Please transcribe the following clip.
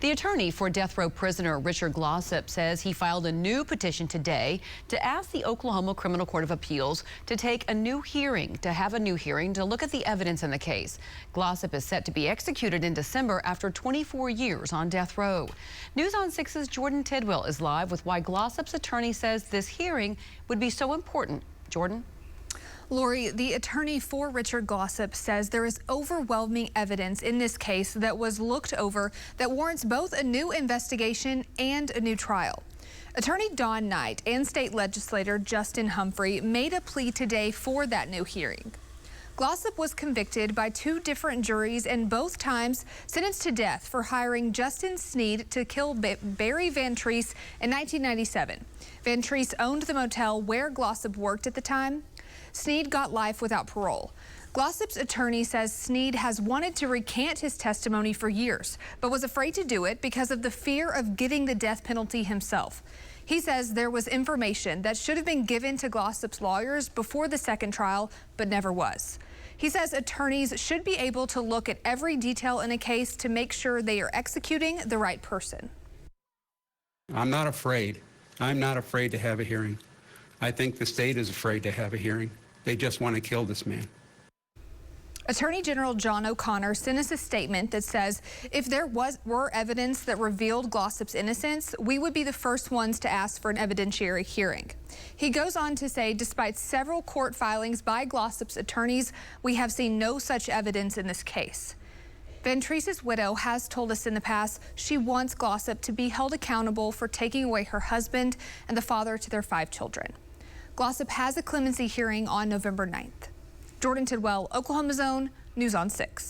The attorney for death row prisoner Richard Glossip says he filed a new petition today to ask the Oklahoma Criminal Court of Appeals to have a new hearing to look at the evidence in the case. Glossip is set to be executed in December after 24 years on death row. News on 6's Jordan Tidwell is live with why Glossip's attorney says this hearing would be so important. Jordan? Lori, the attorney for Richard Glossip says there is overwhelming evidence in this case that was looked over that warrants both a new investigation and a new trial. Attorney Dawn Knight and state legislator Justin Humphrey made a plea today for that new hearing. Glossip was convicted by two different juries and both times sentenced to death for hiring Justin Sneed to kill Barry Van Treese in 1997. Van Treese owned the motel where Glossip worked at the time. Sneed got life without parole. Glossip's attorney says Sneed has wanted to recant his testimony for years, but was afraid to do it because of the fear of getting the death penalty himself. He says there was information that should have been given to Glossip's lawyers before the second trial, but never was. He says attorneys should be able to look at every detail in a case to make sure they are executing the right person. I'm not afraid. I'm not afraid to have a hearing. I think the state is afraid to have a hearing. They just want to kill this man. Attorney General John O'Connor sent us a statement that says if there were evidence that revealed Glossip's innocence, we would be the first ones to ask for an evidentiary hearing. He goes on to say, despite several court filings by Glossip's attorneys, we have seen no such evidence in this case. Van Treese's widow has told us in the past she wants Glossip to be held accountable for taking away her husband and the father to their 5 children. Glossip has a clemency hearing on November 9th. Jordan Tidwell, Oklahoma's Own, News on 6.